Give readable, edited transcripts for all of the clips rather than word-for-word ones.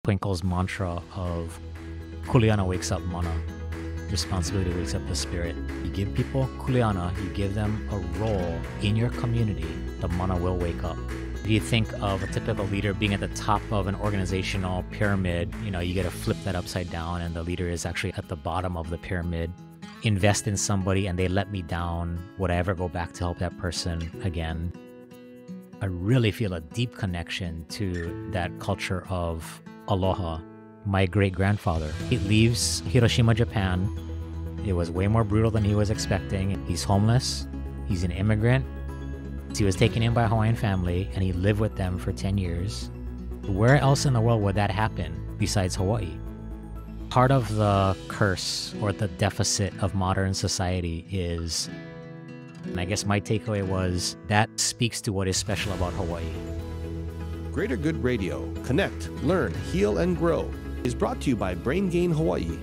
Twinkle's mantra of Kuleana wakes up mana. Responsibility wakes up the spirit. You give people Kuleana, you give them a role in your community, the mana will wake up. If you think of a typical leader being at the top of an organizational pyramid, you get to flip that upside down and the leader is actually at the bottom of the pyramid. Invest in somebody and they let me down. Would I ever go back to help that person again? I really feel a deep connection to that culture of Aloha. My great-grandfather, he leaves Hiroshima, Japan. It was way more brutal than he was expecting. He's homeless. He's an immigrant. He was taken in by a Hawaiian family, and he lived with them for 10 years. Where else in the world would that happen besides Hawaii? Part of the curse or the deficit of modern society is, and I guess my takeaway was, that speaks to what is special about Hawaii. Greater Good Radio, connect, learn, heal, and grow, is brought to you by Brain Gain Hawaii,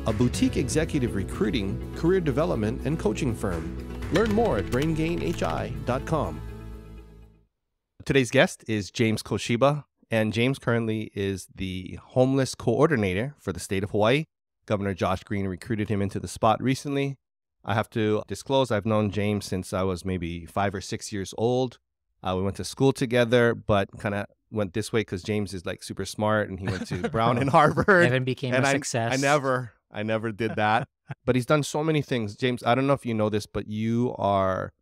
a boutique executive recruiting, career development, and coaching firm. Learn more at braingainhi.com. Today's guest is James Koshiba, and James currently is the homeless coordinator for the state of Hawaii. Governor Josh Green recruited him into the spot recently. I have to disclose, I've known James since I was maybe 5 or 6 years old. We went to school together, but kind of went this way because James is like super smart and he went to Brown and Harvard. Evan became a success. I never did that. But he's done so many things. James, I don't know if you know this, but you are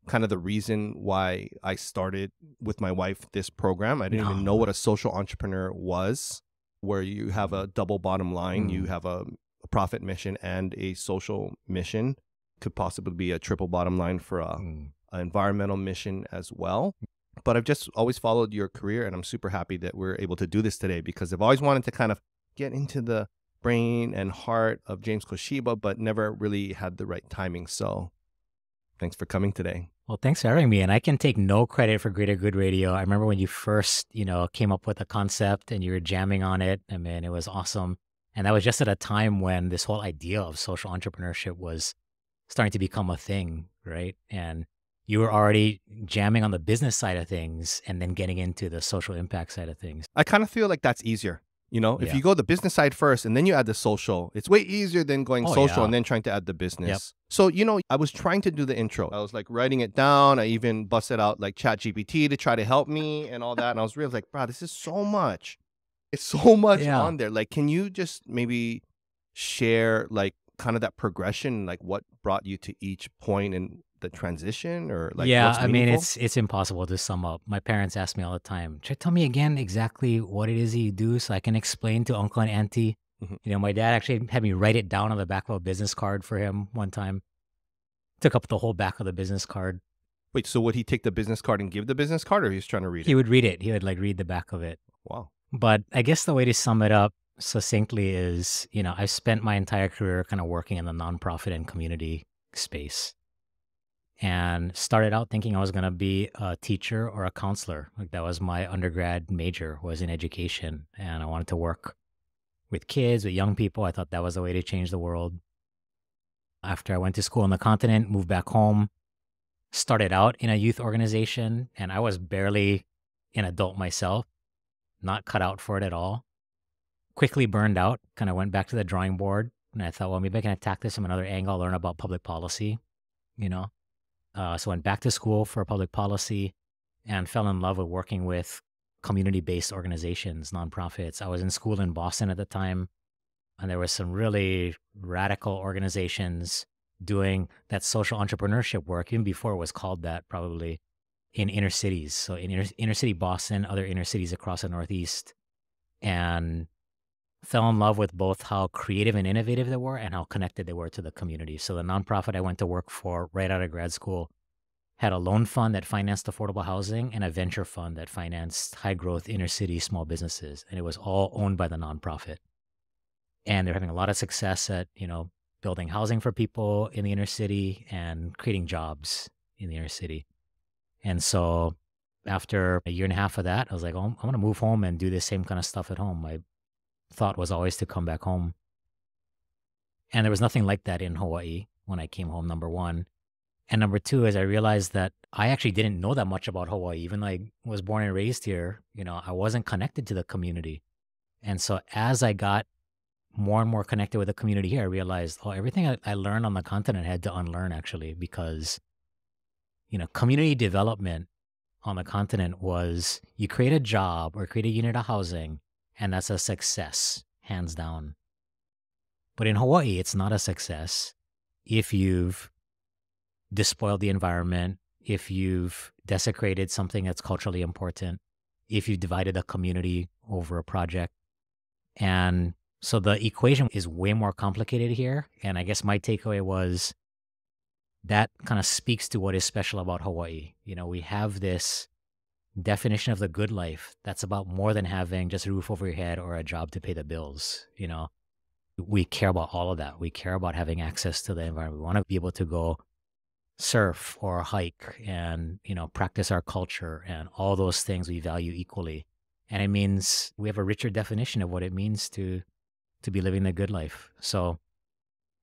kind of the reason why I started with my wife this program. I didn't even know what a social entrepreneur was, where you have a double bottom line. You have a profit mission and a social mission. Could possibly be a triple bottom line for an environmental mission as well. But I've just always followed your career, and I'm super happy that we're able to do this today because I've always wanted to kind of get into the brain and heart of James Koshiba, but never really had the right timing. So thanks for coming today. Well, thanks for having me. And I can take no credit for Greater Good Radio. I remember when you first, came up with the concept and you were jamming on it. I mean, it was awesome. And that was just at a time when this whole idea of social entrepreneurship was starting to become a thing, right? And you were already jamming on the business side of things and then getting into the social impact side of things. I kind of feel like that's easier. If you go the business side first and then you add the social, it's way easier than going social and then trying to add the business. Yep. So, I was trying to do the intro. I was like writing it down. I even busted out like ChatGPT to try to help me and all that. And I was really like, bro, this is so much. It's so much on there. Like, can you just maybe share like kind of that progression, like what brought you to each point in the transition or like what's meaningful? It's impossible to sum up. My parents ask me all the time, tell me again exactly what it is that you do so I can explain to uncle and auntie. My dad actually had me write it down on the back of a business card for him one time. Took up the whole back of the business card. Wait, so would he take the business card and give the business card, or he was trying to read it? He would read it. He would like read the back of it. Wow. But I guess the way to sum it up succinctly is, I've spent my entire career kind of working in the nonprofit and community space. And started out thinking I was going to be a teacher or a counselor. Like that was my undergrad major, was in education. And I wanted to work with kids, with young people. I thought that was the way to change the world. After I went to school on the continent, moved back home, started out in a youth organization. And I was barely an adult myself, not cut out for it at all. Quickly burned out, kind of went back to the drawing board. And I thought, well, maybe I can attack this from another angle, learn about public policy, So went back to school for public policy and fell in love with working with community-based organizations, nonprofits. I was in school in Boston at the time, and there was some really radical organizations doing that social entrepreneurship work, even before it was called that, probably, in inner cities. So in inner city Boston, other inner cities across the Northeast, and fell in love with both how creative and innovative they were and how connected they were to the community. So the nonprofit I went to work for right out of grad school had a loan fund that financed affordable housing and a venture fund that financed high growth inner city small businesses. And it was all owned by the nonprofit. And they're having a lot of success at, building housing for people in the inner city and creating jobs in the inner city. And so after a year and a half of that, I was like, oh, I'm going to move home and do the same kind of stuff at home. My thought was always to come back home. And there was nothing like that in Hawaii when I came home, number one. And number two is I realized that I actually didn't know that much about Hawaii. Even though I was born and raised here, I wasn't connected to the community. And so as I got more and more connected with the community here, I realized, oh, everything I learned on the continent I had to unlearn actually, because, community development on the continent was you create a job or create a unit of housing, and that's a success, hands down. But in Hawaii, it's not a success if you've despoiled the environment, if you've desecrated something that's culturally important, if you've divided a community over a project. And so the equation is way more complicated here. And I guess my takeaway was that kind of speaks to what is special about Hawaii. We have this definition of the good life that's about more than having just a roof over your head or a job to pay the bills. We care about all of that. We care about having access to the environment. We want to be able to go surf or hike and, practice our culture, and all those things we value equally. And it means we have a richer definition of what it means to be living the good life. So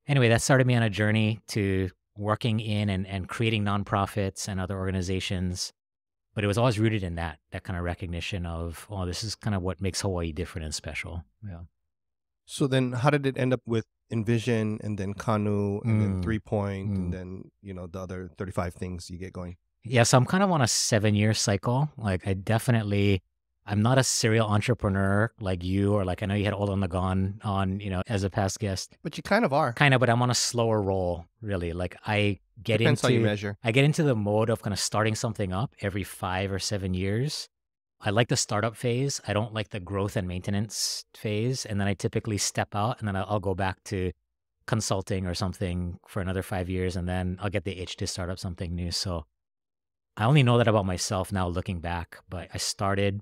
anyway, that started me on a journey to working in and creating nonprofits and other organizations. But it was always rooted in that kind of recognition of, oh, this is kind of what makes Hawaii different and special. Yeah. So then how did it end up with Envision and then Kanu and then 3 Point and then, the other 35 things you get going? Yeah, so I'm kind of on a 7-year cycle. Like I'm not a serial entrepreneur like you, or like I know you had undergone on, as a past guest. But you kind of are. Kind of, but I'm on a slower roll, really. Like Depends how you measure. I get into the mode of kind of starting something up every 5 or 7 years. I like the startup phase. I don't like the growth and maintenance phase. And then I typically step out, and then I'll go back to consulting or something for another 5 years. And then I'll get the itch to start up something new. So I only know that about myself now looking back, but I started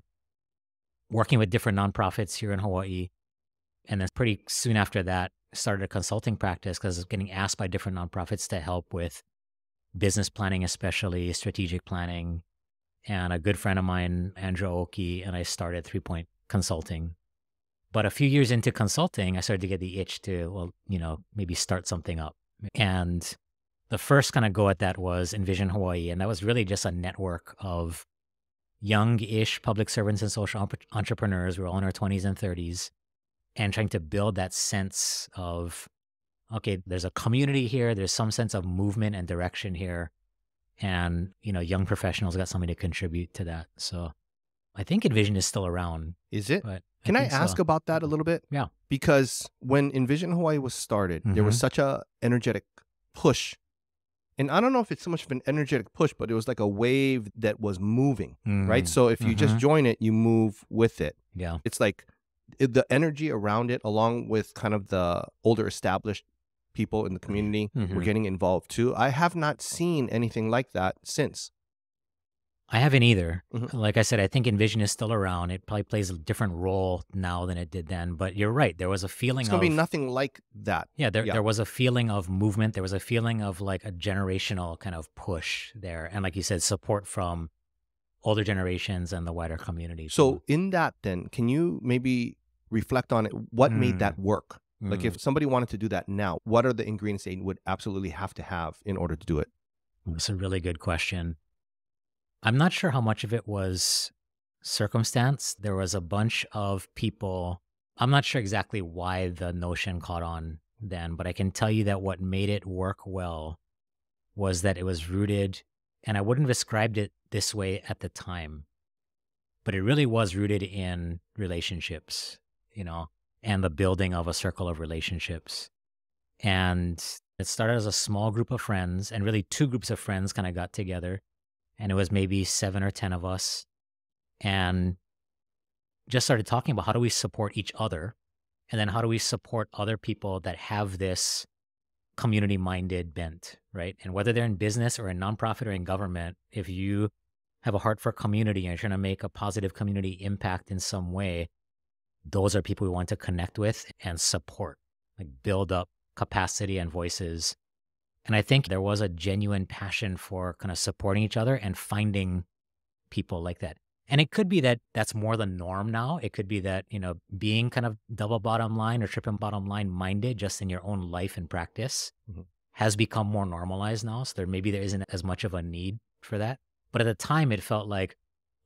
working with different nonprofits here in Hawaii. And then pretty soon after that, started a consulting practice because I was getting asked by different nonprofits to help with business planning, especially strategic planning. And a good friend of mine, Andrew Aoki, and I started 3 Point Consulting. But a few years into consulting, I started to get the itch to, maybe start something up. And the first kind of go at that was Envision Hawaii. And that was really just a network of young-ish public servants and social entrepreneurs. We're all in our 20s and 30s, and trying to build that sense of, okay, there's a community here. There's some sense of movement and direction here. And, young professionals got something to contribute to that. So I think Envision is still around. Is it? But Can I ask about that a little bit? Yeah. Because when Envision Hawaii was started, there was such a energetic push. And I don't know if it's so much of an energetic push, but it was like a wave that was moving, right? So if you just join it, you move with it. Yeah. It's like the energy around it, along with kind of the older established people in the community were getting involved too. I have not seen anything like that since. I haven't either. Like I said, I think Envision is still around. It probably plays a different role now than it did then. But you're right. There was a feeling It's going to be nothing like that. Yeah, there was a feeling of movement. There was a feeling of like a generational kind of push there. And like you said, support from older generations and the wider community. So in that then, can you maybe reflect on it? What made that work? Like if somebody wanted to do that now, what are the ingredients they would absolutely have to have in order to do it? That's a really good question. I'm not sure how much of it was circumstance. There was a bunch of people. I'm not sure exactly why the notion caught on then, but I can tell you that what made it work well was that it was rooted, and I wouldn't have described it this way at the time, but it really was rooted in relationships, and the building of a circle of relationships. And it started as a small group of friends, and really 2 groups of friends kind of got together. And it was maybe 7 or 10 of us, and just started talking about how do we support each other, and then how do we support other people that have this community-minded bent, right? And whether they're in business or in nonprofit or in government, if you have a heart for community and you're trying to make a positive community impact in some way, those are people we want to connect with and support, like build up capacity and voices. And I think there was a genuine passion for kind of supporting each other and finding people like that. And it could be that that's more the norm now. It could be that, being kind of double bottom line or triple bottom line minded just in your own life and practice has become more normalized now. So maybe there isn't as much of a need for that. But at the time, it felt like,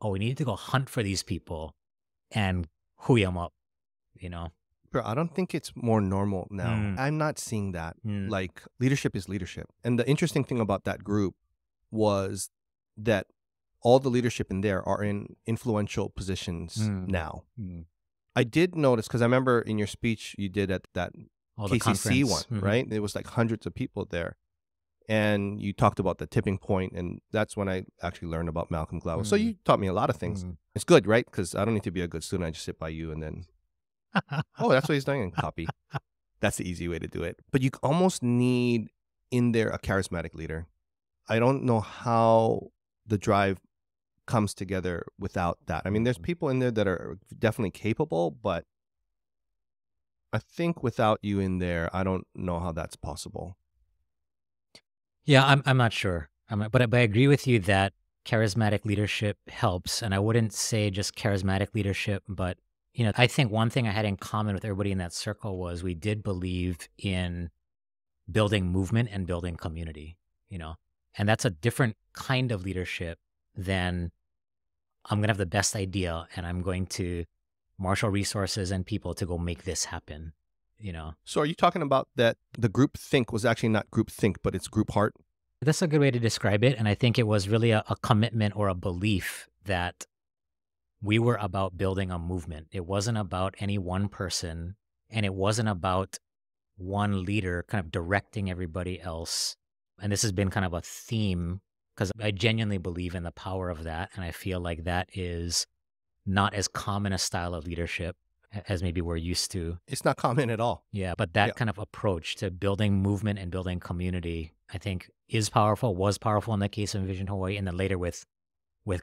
oh, we need to go hunt for these people and hooey them up. you know? Bro, I don't think it's more normal now. Mm, I'm not seeing that. mm, Like, leadership is leadership. And the interesting thing about that group was that all the leadership in there are in influential positions mm, now. mm. I did notice, because I remember in your speech you did at that Oh, the KCC one, conference. Hmm. right? There was like hundreds of people there. And you talked about the tipping point, and that's when I actually learned about Malcolm Gladwell. So Mm, you taught me a lot of things. mm. It's good, right? Because I don't need to be a good student. I just sit by you and then, oh, that's what he's doing, and copy. That's the easy way to do it. But you almost need in there a charismatic leader. I don't know how the drive comes together without that. I mean, there's people in there that are definitely capable, but I think without you in there, I don't know how that's possible. Yeah, I'm not sure. But I agree with you that charismatic leadership helps, and I wouldn't say just charismatic leadership, but I think one thing I had in common with everybody in that circle was we did believe in building movement and building community, you know. And that's a different kind of leadership than I'm going to have the best idea and I'm going to marshal resources and people to go make this happen, you know. So are you talking about that the group think was actually not group think, but it's group heart? That's a good way to describe it. And I think it was really a commitment or a belief that we were about building a movement. It wasn't about any one person, and it wasn't about one leader kind of directing everybody else. And this has been kind of a theme because I genuinely believe in the power of that. And I feel like that is not as common a style of leadership as maybe we're used to. It's not common at all. Yeah, but Yeah. that kind of approach to building movement and building community, I think is powerful, was powerful in the case of Envision Hawaii, and then later with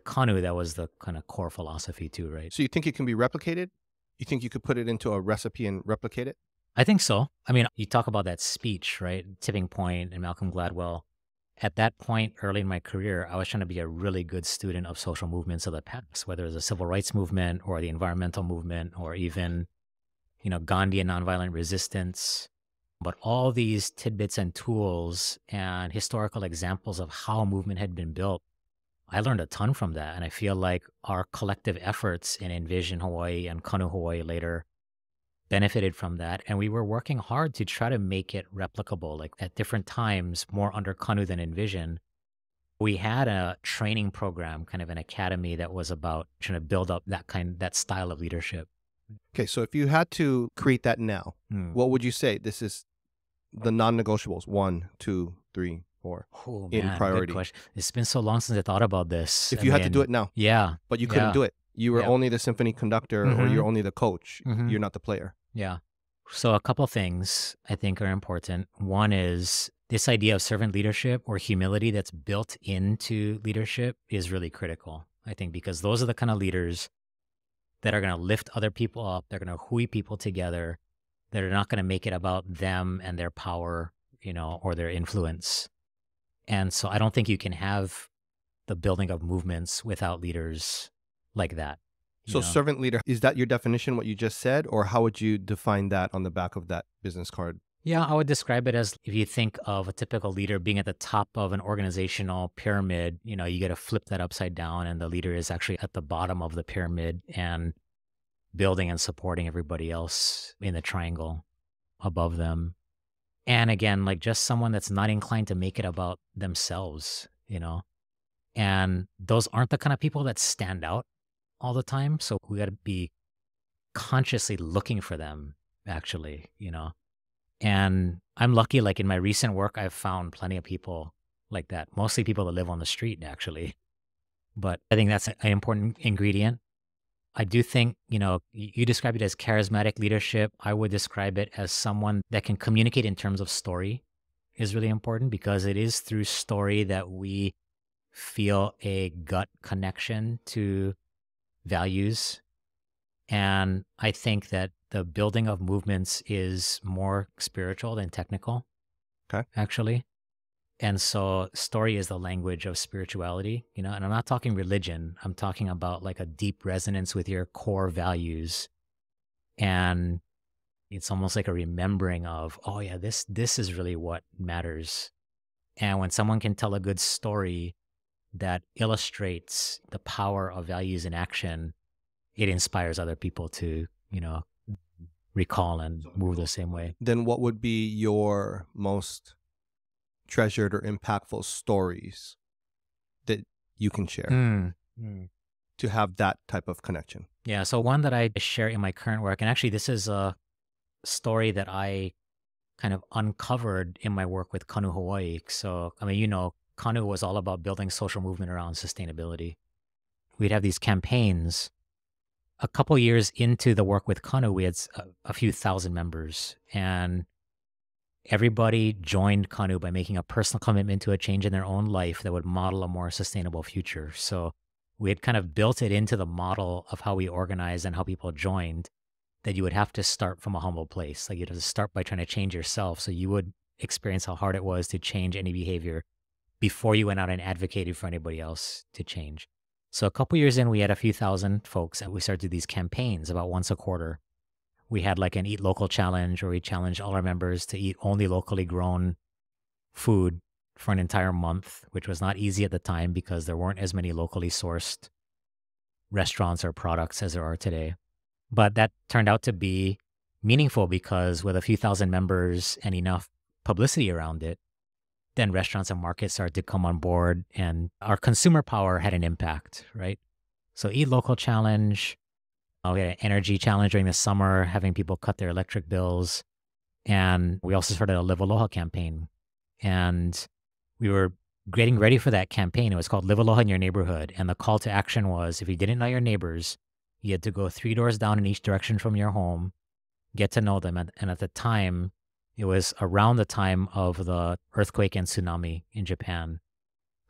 Kanu, that was the kind of core philosophy too, right? So you think it can be replicated? You think you could put it into a recipe and replicate it? I think so. I mean, you talk about that speech, right? Tipping Point and Malcolm Gladwell. At that point, early in my career, I was trying to be a really good student of social movements of the past, whether it was the civil rights movement or the environmental movement or even, Gandhi and nonviolent resistance. But all these tidbits and tools and historical examples of how a movement had been built, I learned a ton from that. And I feel like our collective efforts in Envision Hawaii and Kanu Hawaii later benefited from that. And we were working hard to try to make it replicable, like at different times, more under Kanu than Envision. We had a training program, kind of an academy that was about trying to build up that style of leadership. Okay, so if you had to create that now, Hmm. what would you say? This is the non-negotiables: 1, 2, 3, 4 Oh in man, good priority. question. It's been so long since I thought about this. If I you had to do mean, it now, yeah, but you couldn't yeah, do it. You were yeah. only the symphony conductor, or Hmm. you're only the coach. Hmm. You're not the player. Yeah. So a couple things I think are important. One is this idea of servant leadership or humility that's built into leadership is really critical. I think because those are the kind of leaders that are going to lift other people up. They're going to hui people together. They're not going to make it about them and their power, or their influence. And so I don't think you can have the building of movements without leaders like that, you So know? servant leader, is that your definition, what you just said, or how would you define that on the back of that business card? Yeah, I would describe it as if you think of a typical leader being at the top of an organizational pyramid, you got to flip that upside down, and the leader is actually at the bottom of the pyramid and building and supporting everybody else in the triangle above them. And again, like just someone that's not inclined to make it about themselves. And those aren't the kind of people that stand out all the time. So we got to be consciously looking for them, actually. And I'm lucky, like in my recent work, I've found plenty of people like that, mostly people that live on the street, actually. But I think that's an important ingredient. I do think, you describe it as charismatic leadership. I would describe it as someone that can communicate in terms of story is really important because it is through story that we feel a gut connection to values. And I think that the building of movements is more spiritual than technical, Okay. actually. And so story is the language of spirituality, and I'm not talking religion. I'm talking about like a deep resonance with your core values. And it's almost like a remembering of, oh yeah, this is really what matters. And when someone can tell a good story that illustrates the power of values in action, it inspires other people to, recall and move the same way. Then what would be your most treasured or impactful stories that you can share to have that type of connection? Yeah, so one that I share in my current work, and actually this is a story that I kind of uncovered in my work with Kanu Hawaii. So, I mean, Kanu was all about building social movement around sustainability. We'd have these campaigns. A couple years into the work with Kanu, we had a few thousand members, and everybody joined Kanu by making a personal commitment to a change in their own life that would model a more sustainable future. So we had kind of built it into the model of how we organized and how people joined, that you would have to start from a humble place. Like you'd have to start by trying to change yourself. So you would experience how hard it was to change any behavior before you went out and advocated for anybody else to change. So a couple years in, we had a few thousand folks, and we started these campaigns about once a quarter. We had like an Eat Local challenge where we challenged all our members to eat only locally grown food for an entire month, which was not easy at the time because there weren't as many locally sourced restaurants or products as there are today. But that turned out to be meaningful because with a few thousand members and enough publicity around it, then restaurants and markets started to come on board and our consumer power had an impact, right? So Eat Local challenge, we had an energy challenge during the summer, having people cut their electric bills. And we also started a Live Aloha campaign. And we were getting ready for that campaign. It was called Live Aloha in Your Neighborhood. And the call to action was, if you didn't know your neighbors, you had to go 3 doors down in each direction from your home, get to know them. And at the time, it was around the time of the earthquake and tsunami in Japan.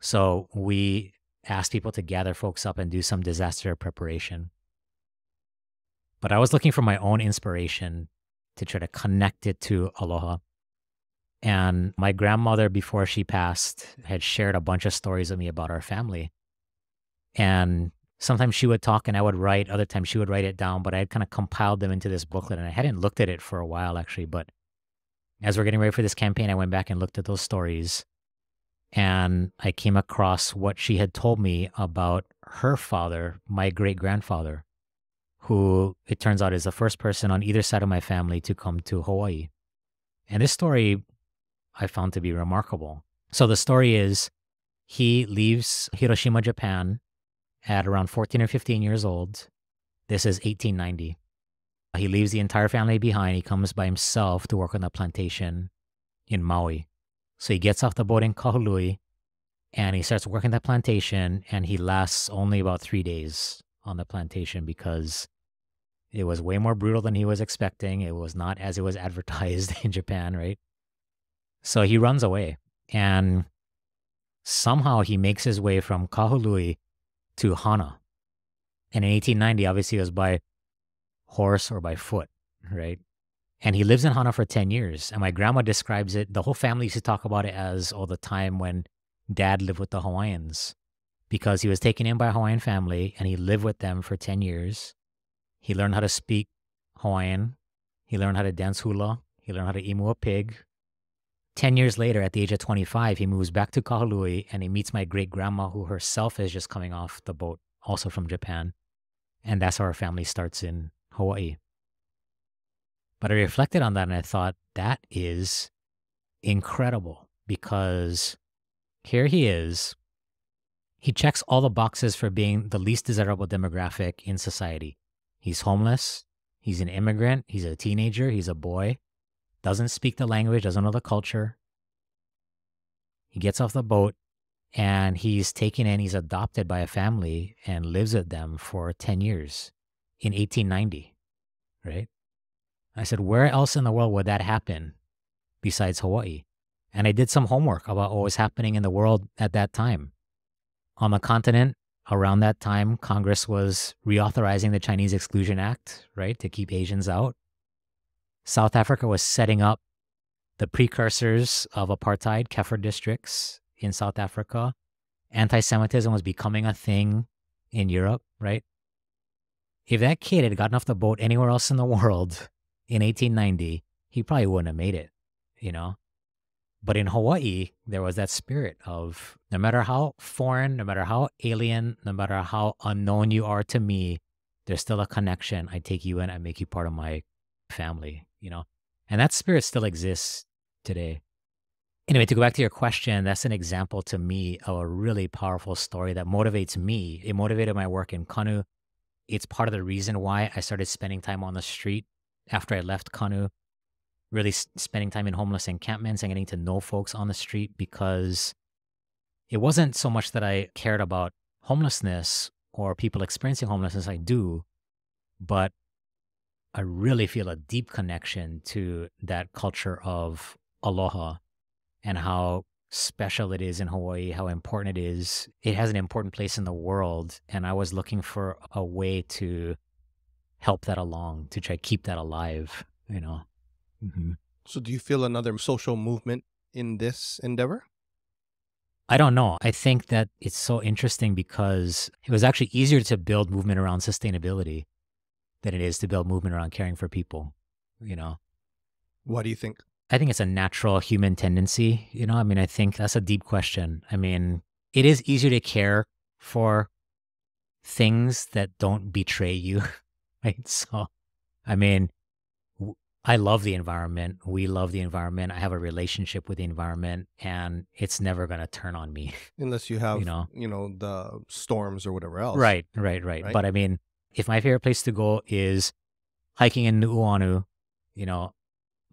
So we asked people to gather folks up and do some disaster preparation. But I was looking for my own inspiration to try to connect it to Aloha. And my grandmother, before she passed, had shared a bunch of stories with me about our family. And sometimes she would talk and I would write, other times she would write it down, but I had kind of compiled them into this booklet and I hadn't looked at it for a while actually. But as we're getting ready for this campaign, I went back and looked at those stories and I came across what she had told me about her father, my great-grandfather, who it turns out is the first person on either side of my family to come to Hawaii. And this story I found to be remarkable. So the story is he leaves Hiroshima, Japan at around 14 or 15 years old. This is 1890. He leaves the entire family behind. He comes by himself to work on the plantation in Maui. So he gets off the boat in Kahului and he starts working that plantation and he lasts only about 3 days on the plantation because it was way more brutal than he was expecting. It was not as it was advertised in Japan, right? So he runs away and somehow he makes his way from Kahului to Hana. And in 1890, obviously it was by horse or by foot, right? And he lives in Hana for 10 years. And my grandma describes it, the whole family used to talk about it as all the time when dad lived with the Hawaiians because he was taken in by a Hawaiian family and he lived with them for 10 years. He learned how to speak Hawaiian. He learned how to dance hula. He learned how to imu a pig. 10 years later, at the age of 25, he moves back to Kahului and he meets my great-grandma who herself is just coming off the boat, also from Japan. And that's how our family starts in Hawaii. But I reflected on that and I thought, that is incredible because here he is. He checks all the boxes for being the least desirable demographic in society. He's homeless. He's an immigrant. He's a teenager. He's a boy. Doesn't speak the language, doesn't know the culture. He gets off the boat and he's taken in, he's adopted by a family and lives with them for 10 years in 1890, right? I said, where else in the world would that happen besides Hawaii? And I did some homework about what was happening in the world at that time. On the continent, around that time, Congress was reauthorizing the Chinese Exclusion Act, right, to keep Asians out. South Africa was setting up the precursors of apartheid, Kefir districts in South Africa. Anti-Semitism was becoming a thing in Europe, right? If that kid had gotten off the boat anywhere else in the world in 1890, he probably wouldn't have made it, you know? But in Hawaii, there was that spirit of no matter how foreign, no matter how alien, no matter how unknown you are to me, there's still a connection. I take you in, I make you part of my family, and that spirit still exists today. Anyway, to go back to your question, that's an example to me of a really powerful story that motivates me. It motivated my work in Kanu. It's part of the reason why I started spending time on the street after I left Kanu, really spending time in homeless encampments and getting to know folks on the street, because it wasn't so much that I cared about homelessness or people experiencing homelessness. I do, but I really feel a deep connection to that culture of aloha and how special it is in Hawaii, how important it is. It has an important place in the world. And I was looking for a way to help that along, to try to keep that alive. Hmm. So do you feel another social movement in this endeavor? I don't know. I think that it's so interesting because it was actually easier to build movement around sustainability than it is to build movement around caring for people, you know? What do you think? I think it's a natural human tendency, I mean, I think that's a deep question. I mean, it is easier to care for things that don't betray you, right? So, I mean, I love the environment. We love the environment. I have a relationship with the environment, and it's never going to turn on me. Unless you have, You know? the storms or whatever else. Right. Right? But I mean, if my favorite place to go is hiking in Nu'uanu,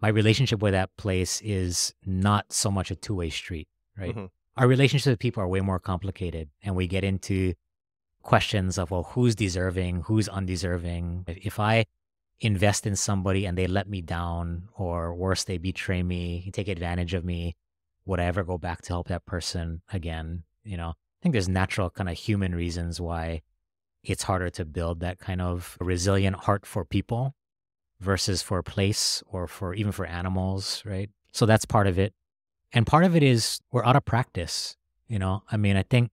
my relationship with that place is not so much a two-way street, right? Mhm. Our relationships with people are way more complicated, and we get into questions of, well, who's deserving, who's undeserving. If I invest in somebody and they let me down, or worse, they betray me, take advantage of me, would I ever go back to help that person again? I think there's natural kind of human reasons why it's harder to build that kind of resilient heart for people versus for a place or even for animals, right? So that's part of it. And part of it is we're out of practice, I mean, I think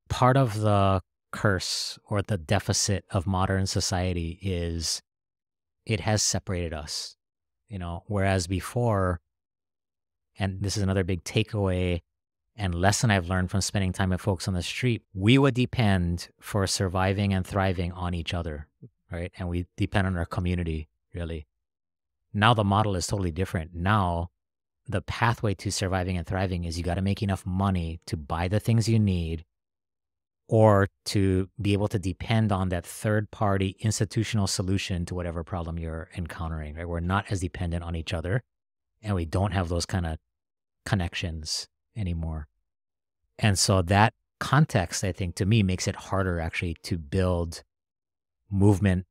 part of the curse or the deficit of modern society is it has separated us, whereas before, and this is another big takeaway and lesson I've learned from spending time with folks on the street, we would depend for surviving and thriving on each other, right? And we depend on our community, really. Now the model is totally different. Now the pathway to surviving and thriving is you got to make enough money to buy the things you need, or to be able to depend on that third party institutional solution to whatever problem you're encountering, right? We're not as dependent on each other, and we don't have those kind of connections anymore. And so that context, I think, to me, makes it harder actually to build movement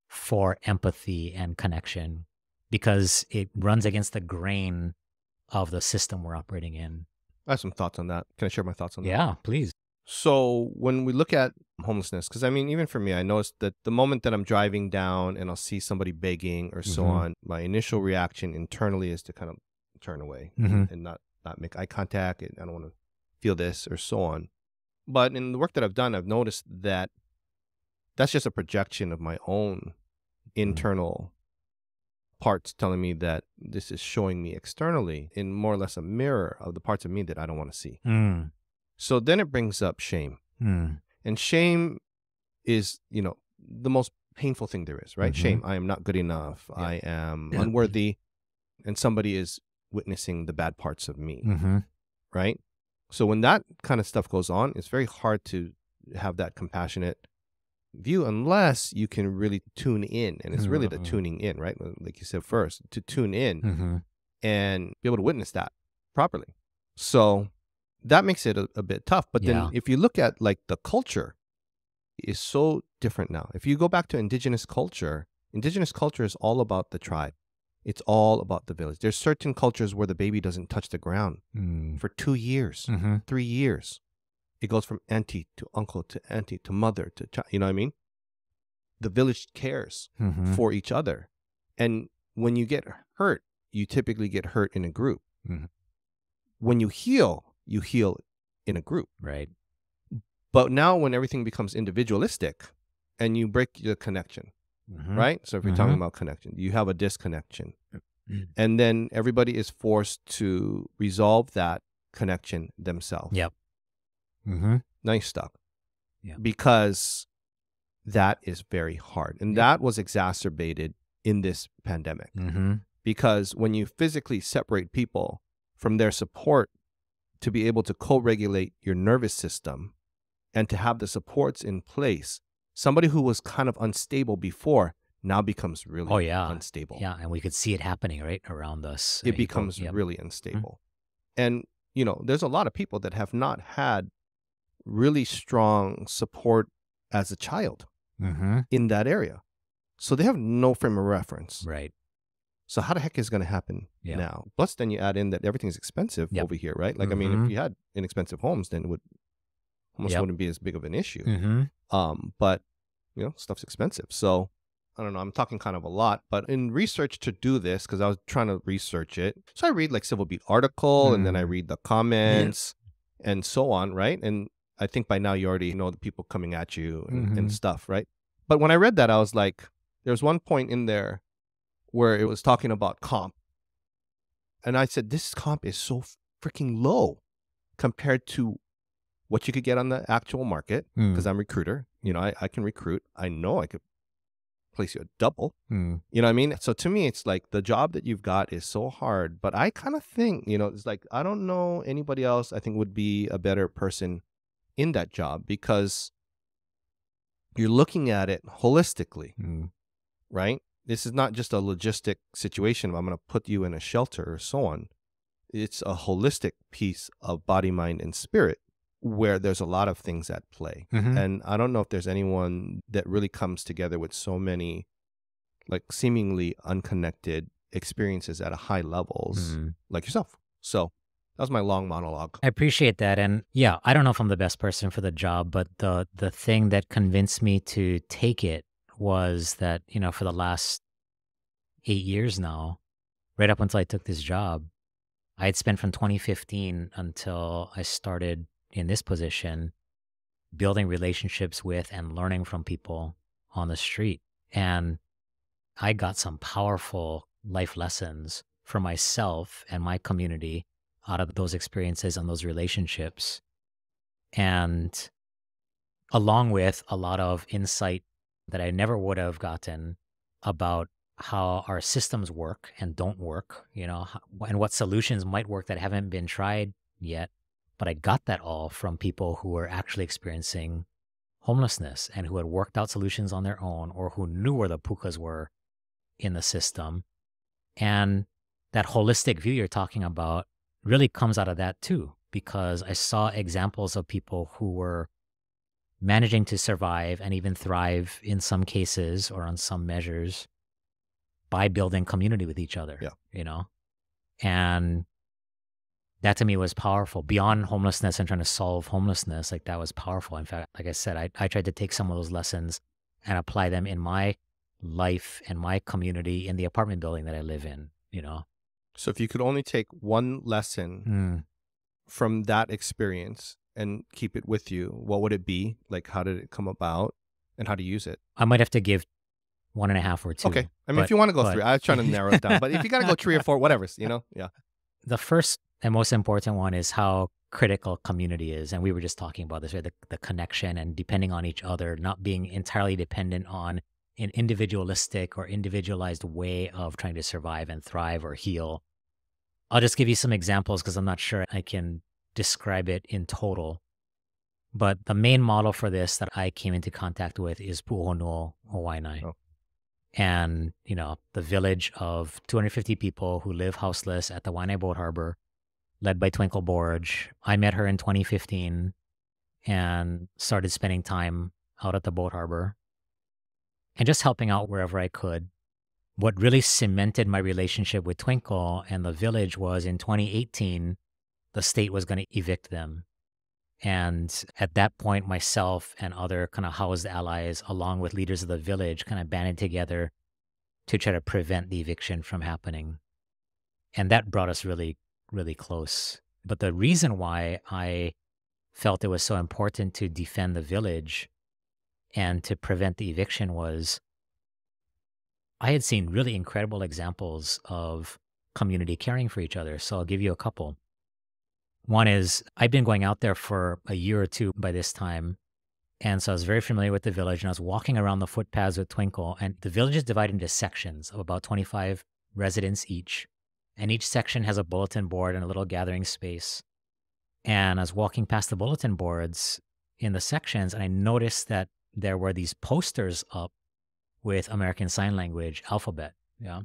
for empathy and connection, because it runs against the grain of the system we're operating in. I have some thoughts on that. Can I share my thoughts on that? Yeah, please. So when we look at homelessness, because I mean, even for me, I noticed that the moment that I'm driving down and I'll see somebody begging or so on, my initial reaction internally is to kind of turn away and not make eye contact. I don't want to feel this or so on. But in the work that I've done, I've noticed that that's just a projection of my own internal parts telling me that this is showing me externally in more or less a mirror of the parts of me that I don't want to see. So then it brings up shame. And shame is, the most painful thing there is, right? Shame. I am not good enough. I am unworthy. And somebody is witnessing the bad parts of me, right? So when that kind of stuff goes on, it's very hard to have that compassionate view unless you can really tune in. And it's really the tuning in, right? Like you said first, to tune in and be able to witness that properly. So that makes it a bit tough. But then if you look at like the culture is so different now. If you go back to indigenous culture is all about the tribe. It's all about the village. There's certain cultures where the baby doesn't touch the ground for 2 years, 3 years. It goes from auntie to uncle to auntie to mother to child. You know what I mean? The village cares for each other. And when you get hurt, you typically get hurt in a group. When you heal in a group. Right. But now when everything becomes individualistic and you break the connection, right? So if you're talking about connection, you have a disconnection. And then everybody is forced to resolve that connection themselves. Yep. Now you're stuck. Yeah. Because that is very hard. And that was exacerbated in this pandemic. Mm-hmm. Because when you physically separate people from their support to be able to co-regulate your nervous system and to have the supports in place, somebody who was kind of unstable before now becomes really Oh, yeah. unstable. Yeah. And we could see it happening right around us. It becomes really unstable. And, you know, there's a lot of people that have not had really strong support as a child in that area. So they have no frame of reference. Right. So how the heck is it going to happen now? Plus, then you add in that everything's expensive over here, right? Like, I mean, if you had inexpensive homes, then it would almost wouldn't be as big of an issue. But, you know, stuff's expensive. So I don't know. I'm talking kind of a lot. But in research to do this, because I was trying to research it, so I read like Civil Beat article and then I read the comments and so on, right? And I think by now you already know the people coming at you and stuff, right? But when I read that, I was like, there's one point in there where it was talking about comp. And I said, this comp is so freaking low compared to what you could get on the actual market, because I'm a recruiter. You know, I can recruit. I know I could place you a double. You know what I mean? So to me, it's like the job that you've got is so hard. But I kind of think, you know, it's like, I don't know anybody else I think would be a better person in that job, because you're looking at it holistically, right? This is not just a logistic situation. I'm going to put you in a shelter or so on. It's a holistic piece of body, mind, and spirit where there's a lot of things at play. And I don't know if there's anyone that really comes together with so many like seemingly unconnected experiences at a high levels like yourself. So that was my long monologue. I appreciate that. And yeah, I don't know if I'm the best person for the job, but the thing that convinced me to take it was that, you know, for the last 8 years now, right up until I took this job, I had spent from 2015 until I started in this position building relationships with and learning from people on the street. And I got some powerful life lessons for myself and my community out of those experiences and those relationships. And along with a lot of insight that I never would have gotten about how our systems work and don't work, you know, and what solutions might work that haven't been tried yet. But I got that all from people who were actually experiencing homelessness and who had worked out solutions on their own, or who knew where the pukas were in the system. And that holistic view you're talking about really comes out of that too, because I saw examples of people who were managing to survive and even thrive in some cases or on some measures by building community with each other, you know? And that to me was powerful beyond homelessness and trying to solve homelessness. Like that was powerful. In fact, like I said, I tried to take some of those lessons and apply them in my life and my community in the apartment building that I live in, you know? So if you could only take one lesson from that experience and keep it with you, what would it be? Like, how did it come about and how to use it? I might have to give 1.5 or 2. Okay. I mean, if you want to go 3, I was trying to narrow it down. But if you got to go 3 or 4, whatever, you know? Yeah. The first and most important one is how critical community is. And we were just talking about this, right? The connection and depending on each other, not being entirely dependent on an individualistic or individualized way of trying to survive and thrive or heal. I'll just give you some examples because I'm not sure I can describe it in total. But the main model for this that I came into contact with is Puʻuhonua O Waiʻanae. Oh. And, you know, the village of 250 people who live houseless at the Waiʻanae Boat Harbor, led by Twinkle Borge. I met her in 2015 and started spending time out at the boat harbor and just helping out wherever I could. What really cemented my relationship with Twinkle and the village was in 2018, the state was going to evict them. And at that point, myself and other kind of housed allies, along with leaders of the village, kind of banded together to try to prevent the eviction from happening. And that brought us really, really close. But the reason why I felt it was so important to defend the village and to prevent the eviction was I had seen really incredible examples of community caring for each other. So I'll give you a couple. One is I've been going out there for a year or two by this time, And so I was very familiar with the village, and I was walking around the footpaths with Twinkle, and the village is divided into sections of about 25 residents each. And each section has a bulletin board and a little gathering space. And I was walking past the bulletin boards in the sections, and I noticed that there were these posters up with American Sign Language alphabet. Yeah.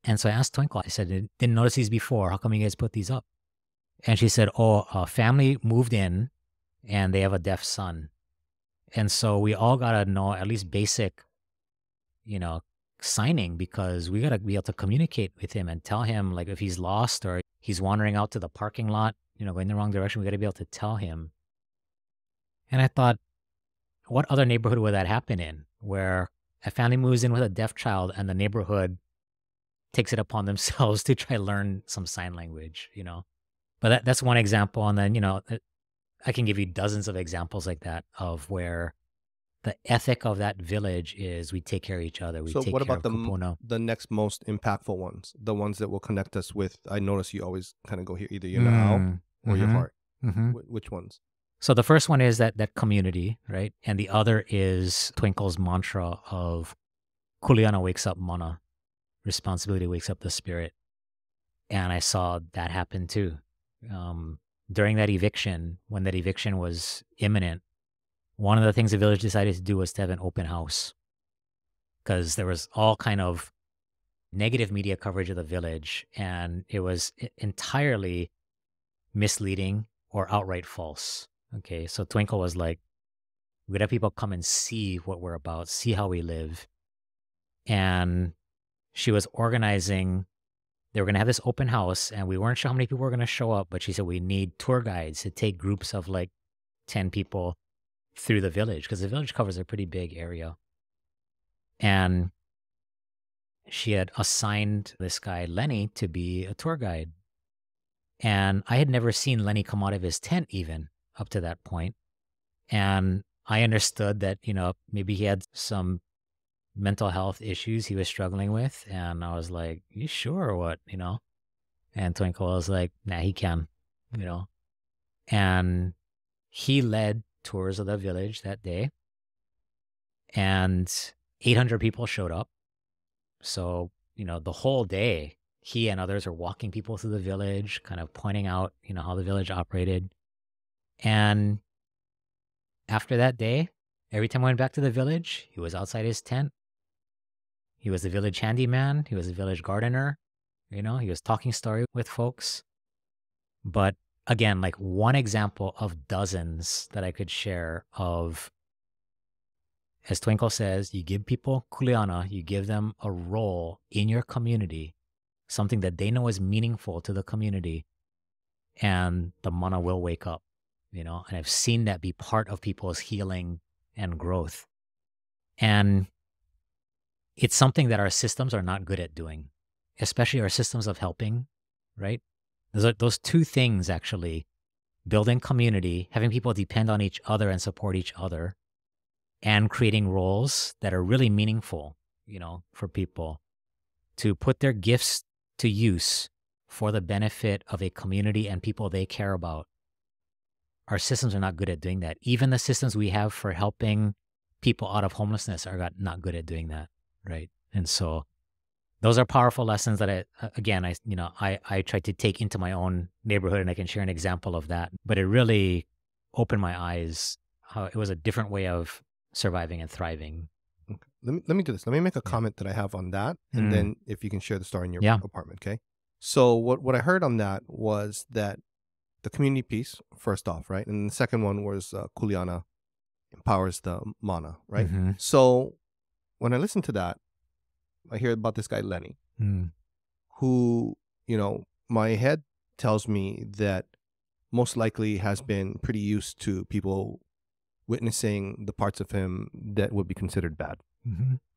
And so I asked Twinkle, I said, didn't notice these before. How come you guys put these up? And she said, oh, a family moved in and they have a deaf son. And so we all got to know at least basic, signing, because we got to be able to communicate with him and tell him, like, if he's lost or he's wandering out to the parking lot, going the wrong direction, we got to be able to tell him. And I thought, what other neighborhood would that happen in, where a family moves in with a deaf child and the neighborhood takes it upon themselves to try to learn some sign language, But that's one example. And then, I can give you dozens of examples like that of where the ethic of that village is we take care of each other. We So take what care about of Kupuna. the next most impactful ones? The ones that will connect us with, I notice you always kind of go here, either your now or your heart. Which ones? So the first one is that community, right? And the other is Twinkle's mantra of Kuleana wakes up mana. Responsibility wakes up the spirit. And I saw that happen too. During that eviction, when that eviction was imminent, one of the things the village decided to do was to have an open house, because there was all kind of negative media coverage of the village, and it was entirely misleading or outright false. Okay, so Twinkle was like, we gotta have people come and see what we're about, see how we live. And she was organizing, they were gonna have this open house, and we weren't sure how many people were gonna show up, but she said we need tour guides to take groups of like 10 people through the village, because the village covers a pretty big area. And she had assigned this guy, Lenny, to be a tour guide. And I had never seen Lenny come out of his tent even up to that point. And I understood that, maybe he had some mental health issues he was struggling with. And I was like, you sure or what, And Twinkle was like, nah, he can, And he led tours of the village that day. And 800 people showed up. So, the whole day, he and others are walking people through the village, kind of pointing out, how the village operated. And after that day, every time I went back to the village, he was outside his tent. He was the village handyman. He was the village gardener. He was talking story with folks. But again, like one example of dozens that I could share of, as Twinkle says, you give people kuleana, you give them a role in your community, something that they know is meaningful to the community, and the mana will wake up, and I've seen that be part of people's healing and growth. And it's something that our systems are not good at doing, especially our systems of helping, right? Those two things, actually, building community, having people depend on each other and support each other, and creating roles that are really meaningful, for people to put their gifts to use for the benefit of a community and people they care about. Our systems are not good at doing that. Even the systems we have for helping people out of homelessness are not good at doing that, right? And so those are powerful lessons that I try to take into my own neighborhood, and I can share an example of that. But it really opened my eyes how it was a different way of surviving and thriving. Okay. Let me do this. Let me make a comment that I have on that, and then if you can share the story in your apartment, okay? So what I heard on that was that the community piece, first off, right? And the second one was Kuleana empowers the mana, right? So when I listen to that, I hear about this guy, Lenny, who, my head tells me that most likely has been pretty used to people witnessing the parts of him that would be considered bad,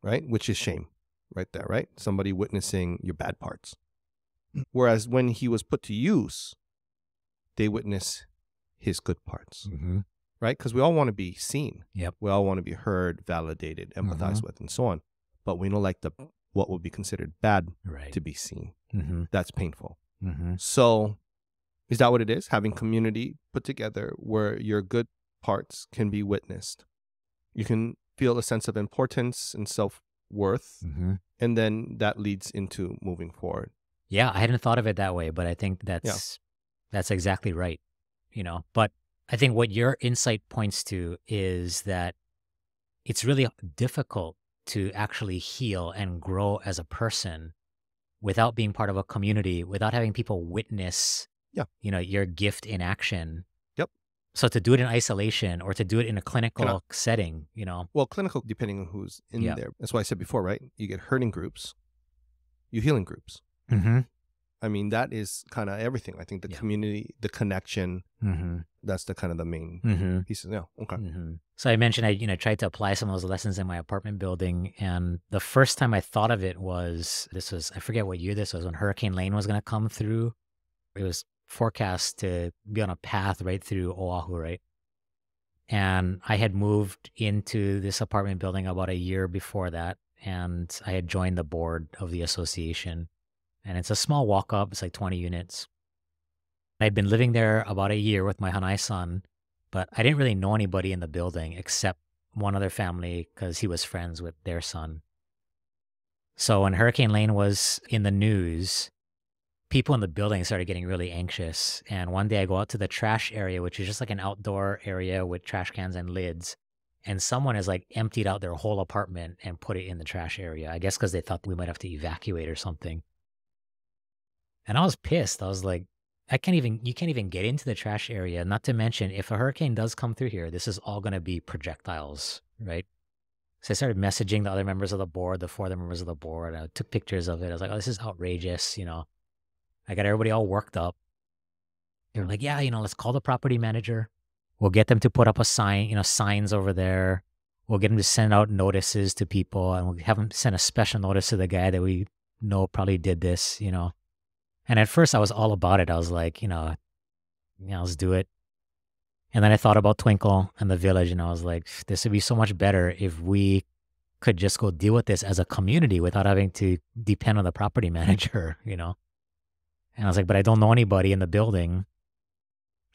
right? Which is shame right there, right? Somebody witnessing your bad parts. Whereas when he was put to use, they witness his good parts, right? Because we all want to be seen. Yep. We all want to be heard, validated, empathized with, and so on. But we don't like what would be considered bad to be seen. That's painful. So is that what it is? Having community put together where your good parts can be witnessed. You can feel a sense of importance and self-worth, and then that leads into moving forward. Yeah, I hadn't thought of it that way, but I think that's exactly right, But I think what your insight points to is that it's really difficult to actually heal and grow as a person without being part of a community, without having people witness, your gift in action. Yep. So to do it in isolation or to do it in a clinical setting, Well, clinical, depending on who's in there. That's why I said before, right? You get hurting groups, you healing groups. I mean, that is kind of everything. I think the community, the connection, that's the kind of the main pieces. Yeah. Okay. So I mentioned I tried to apply some of those lessons in my apartment building. And the first time I thought of it was, I forget what year this was, when Hurricane Lane was going to come through. It was forecast to be on a path right through Oahu, right? And I had moved into this apartment building about a year before that. And I had joined the board of the association. And it's a small walk up. It's like 20 units. I'd been living there about a year with my Hanai son, but I didn't really know anybody in the building except one other family because he was friends with their son. So when Hurricane Lane was in the news, people in the building started getting really anxious. And one day I go out to the trash area, which is just like an outdoor area with trash cans and lids. And someone has like emptied out their whole apartment and put it in the trash area. I guess because they thought we might have to evacuate or something. And I was pissed. I was like, you can't even get into the trash area. Not to mention, if a hurricane does come through here, this is all going to be projectiles, right? So I started messaging the other members of the board, the 4 other members of the board. I took pictures of it. I was like, oh, this is outrageous. I got everybody all worked up. They were like, yeah, let's call the property manager. We'll get them to put up a sign, signs over there. We'll get them to send out notices to people, and we'll have them send a special notice to the guy that we know probably did this, And at first I was all about it. I was like, let's do it. And then I thought about Twinkle and the village, and I was like, this would be so much better if we could just go deal with this as a community without having to depend on the property manager, And I was like, but I don't know anybody in the building.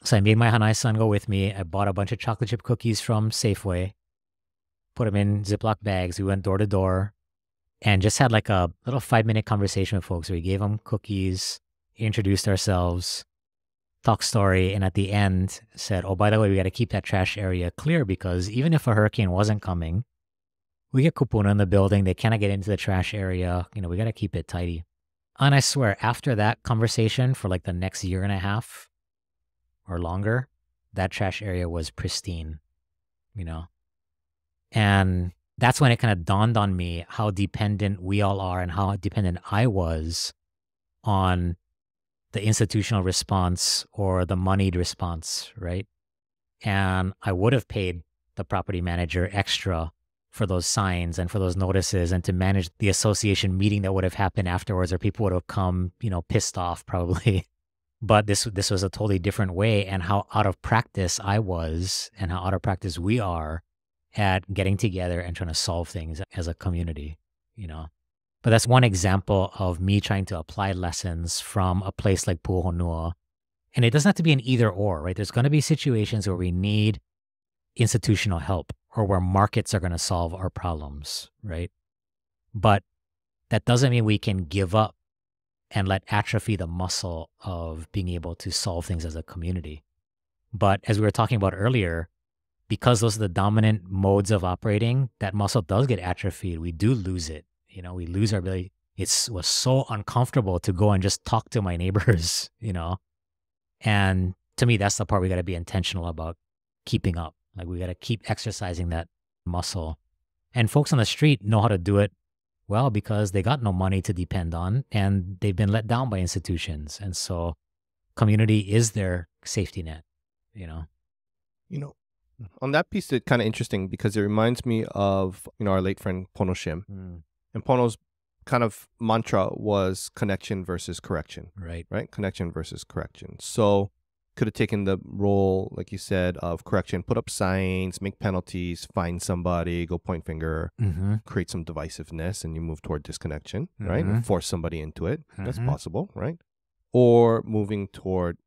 So I made my Hanai son go with me. I bought a bunch of chocolate chip cookies from Safeway, put them in Ziploc bags. We went door to door. And just had like a little 5-minute conversation with folks. We gave them cookies, introduced ourselves, talked story, and at the end said, oh, by the way, we got to keep that trash area clear because even if a hurricane wasn't coming, we get kupuna in the building. They cannot get into the trash area. We got to keep it tidy. And I swear, after that conversation for like the next year and a half or longer, that trash area was pristine, And that's when it kind of dawned on me how dependent we all are and how dependent I was on the institutional response or the moneyed response, right? And I would have paid the property manager extra for those signs and for those notices and to manage the association meeting that would have happened afterwards, or people would have come, pissed off probably. But this was a totally different way, and how out of practice I was and how out of practice we are at getting together and trying to solve things as a community, But that's one example of me trying to apply lessons from a place like Puʻuhonua. And it doesn't have to be an either or, right? There's going to be situations where we need institutional help or where markets are going to solve our problems, right? But that doesn't mean we can give up and let atrophy the muscle of being able to solve things as a community. But as we were talking about earlier, because those are the dominant modes of operating, that muscle does get atrophied. We do lose it. We lose our ability. It was so uncomfortable to go and just talk to my neighbors, And to me, that's the part we got to be intentional about keeping up. Like we got to keep exercising that muscle. And folks on the street know how to do it well because they got no money to depend on and they've been let down by institutions. And so community is their safety net, On that piece, it's kind of interesting because it reminds me of, our late friend Pono Shim. And Pono's kind of mantra was connection versus correction. Right. Connection versus correction. So could have taken the role, like you said, of correction, put up signs, make penalties, find somebody, go point finger, create some divisiveness, and you move toward disconnection, right? And force somebody into it. That's possible, right? Or moving toward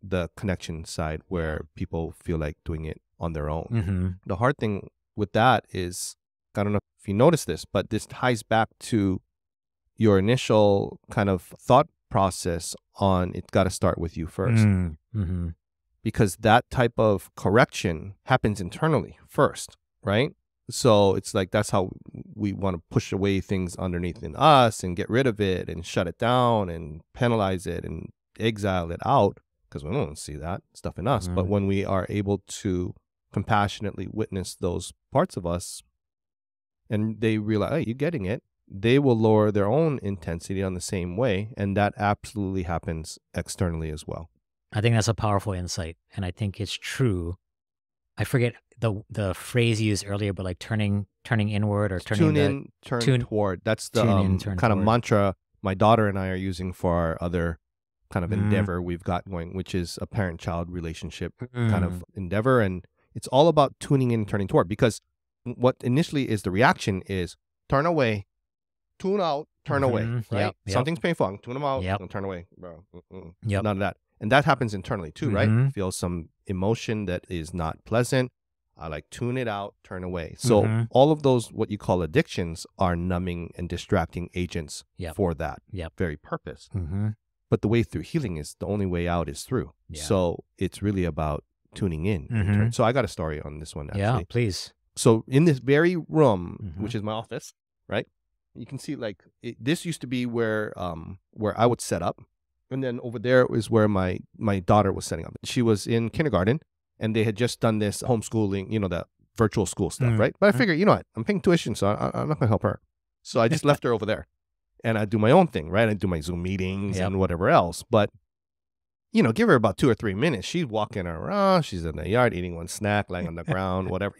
the connection side where people feel like doing it on their own. Mm-hmm. The hard thing with that is, I don't know if you notice this, but this ties back to your initial kind of thought process on it's got to start with you first. Mm-hmm. Because that type of correction happens internally first, right? So it's like that's how we want to push away things underneath in us and get rid of it and shut it down and penalize it and exile it out because we don't see that stuff in us. But when we are able to compassionately witness those parts of us and they realize, hey, you're getting it, they will lower their own intensity on the same way. And that absolutely happens externally as well. I think that's a powerful insight. And I think it's true. I forget the phrase you used earlier, but like turning inward or turning tune in, turn toward. That's the kind of mantra my daughter and I are using for our other kind of endeavor we've got going, which is a parent-child relationship kind of endeavor. And it's all about tuning in, turning toward, because what initially is the reaction is turn away, tune out, turn away, right? Yep. Something's painful, tune them out, and turn away. Bro. None of that. And that happens internally too, right? Feel some emotion that is not pleasant. I like tune it out, turn away. So all of those, what you call addictions, are numbing and distracting agents for that very purpose. But the way through healing is the only way out is through. So it's really about tuning in. So I got a story on this one, actually. Yeah, please. So in this very room, which is my office, right? You can see like this used to be where I would set up. And then over there is where my daughter was setting up. She was in kindergarten and they had just done this homeschooling, the virtual school stuff, right? But I figured, you know what? I'm paying tuition, so I'm not going to help her. So I just left her over there. And I do my own thing, right? I do my Zoom meetings and whatever else. But, give her about 2 or 3 minutes. She's walking around. She's in the yard eating one snack, laying on the ground, whatever,